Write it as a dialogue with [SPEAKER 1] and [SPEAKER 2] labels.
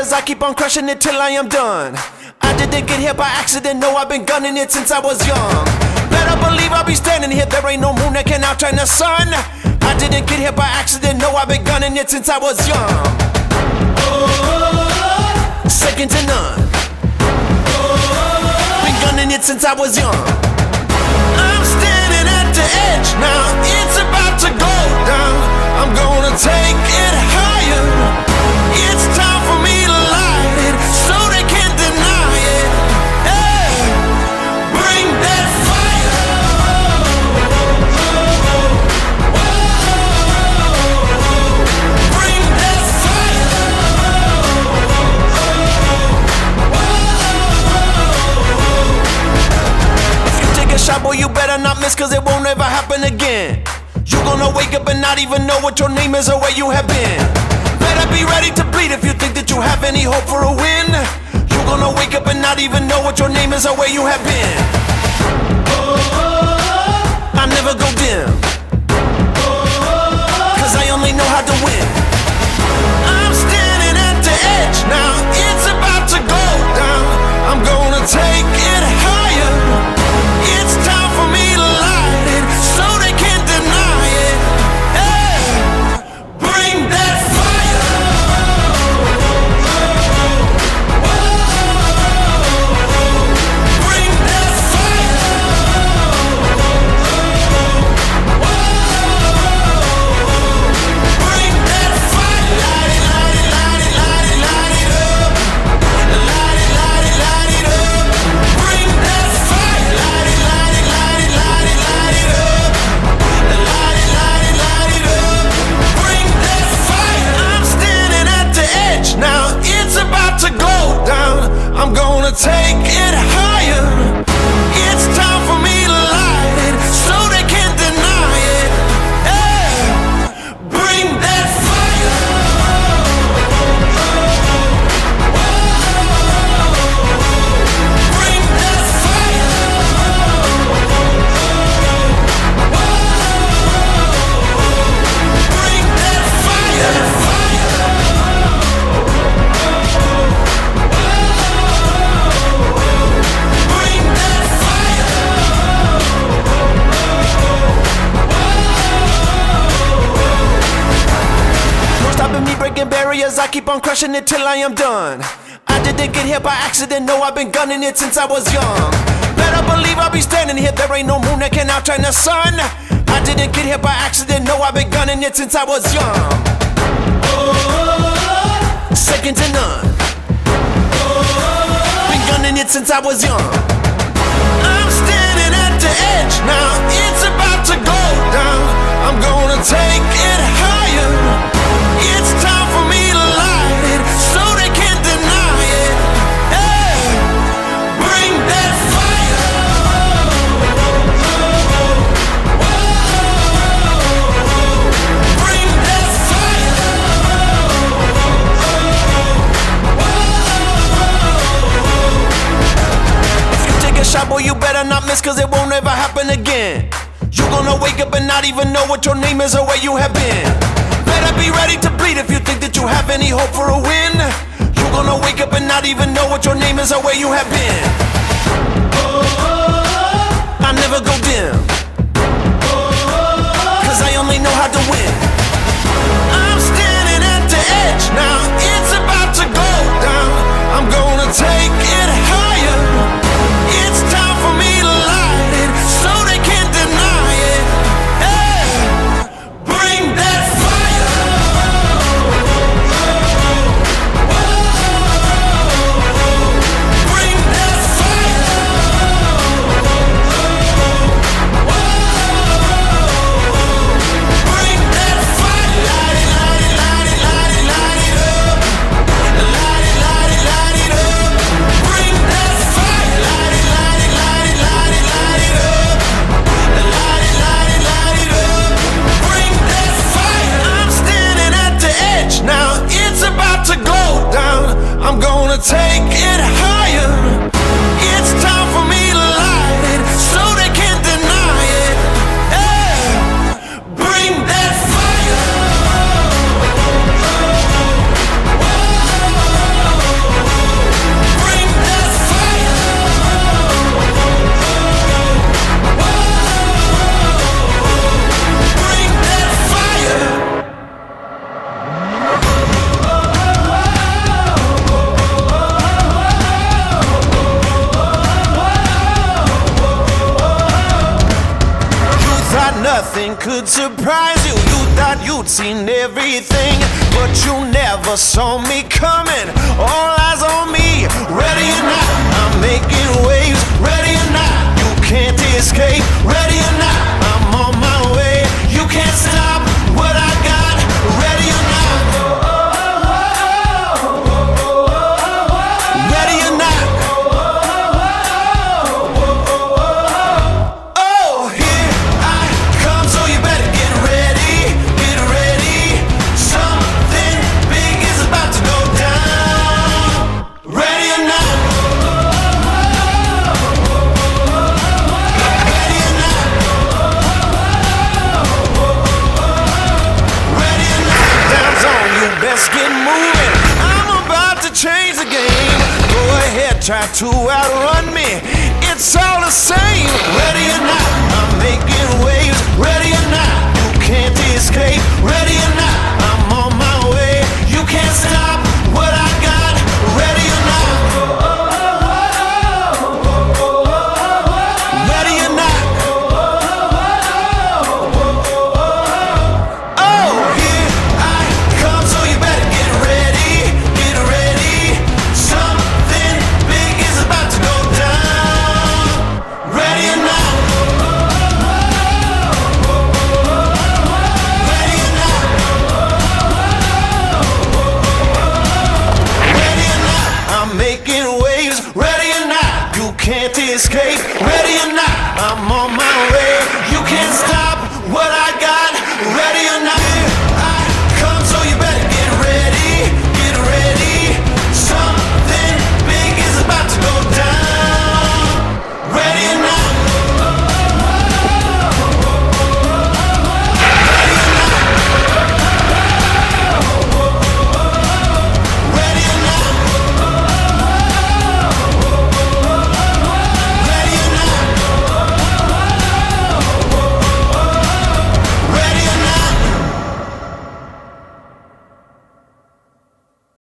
[SPEAKER 1] barriers, I keep on crushing it till I am done. I didn't get here by accident, no, I've been gunning it since I was young. Better believe I'll be standing here, there ain't no moon that can outshine the sun. I didn't get here by accident, no, I've been gunning it since I was young. Second to none. Been gunning it since I was young. I'm standing at the edge now, it's about to go down. I'm gonna take it higher. It's time for me to light it, so they can't deny it. Hey, bring that fire. Bring that fire. If you take a shot, boy, you better not miss, cause it won't ever happen again. You gonna wake up and not even know what your name is or where you have been. Better be ready to bleed if you think that you have any hope for a win. You gonna wake up and not even know what your name is or where you have been. I never go dim, cause I only know how to win. I'm standing at the edge now, it's about to go down. I'm gonna take it higher. It's time for me to light it, so they can't deny it. Hey, bring that fire. Bring that fire. Bring that fire. Light it, light it, light it, light it, light it up. Light it, light it, light it up. Bring that fire. Light it, light it, light it, light it, light it up. Light it, light it, light it up. Bring that fire. I'm standing at the edge now, it's about to go down. I'm gonna take it higher. It's time for me to light it, so they can't deny it. Hey, bring that fire. Bring that fire. Bring that fire. Bring that fire. No stopping me breaking barriers, I keep on crushing it till I am done. I didn't get here by accident, no, I've been gunning it since I was young. Better believe I'll be standing here, there ain't no moon that can outshine the sun. I didn't get here by accident, no, I've been gunning it since I was young. Second to none. Been gunning it since I was young. I'm standing at the edge now, it's about to go down. I'm gonna take it higher. It's time for me to light it, so they can't deny it. Hey, bring that fire. Bring that fire. If you take a shot, boy, you better not miss, cause it won't ever happen again. You gonna wake up and not even know what your name is or where you have been. Better be ready to bleed if you think that you have any hope for a win. You gonna wake up and not even know what your name is or where you have been. I never go dim, cause I only know how to win. I'm standing at the edge now, it's about to go down. I'm gonna take it higher. It's time for me to light it, so they can't deny it. Hey, bring that fire. Bring that fire. nothing could surprise you. You thought you'd seen everything, but you never saw me coming. All eyes on me, ready or not, I'm making waves. Ready or not, you can't escape. Ready or not, I'm on my way. You can't stop what I got. Ready or not, ready or not. Oh, here I come, so you better get ready. Get ready. Something big is about to go down. Ready or not. Let's get moving. I'm about to change the game. Go ahead, try to outrun me. It's all the same. Ready or not, I'm making waves. Ready or not, you can't escape. Ready or not, I'm on my way. You can't stop what I got. Ready or not. Ready or not. Oh, here I come, so you better get ready. Get ready. Something big is about to go down. Ready or not. Ready or not. Ready or not, I'm making waves. Ready or not, you can't escape. Ready or not, I'm on my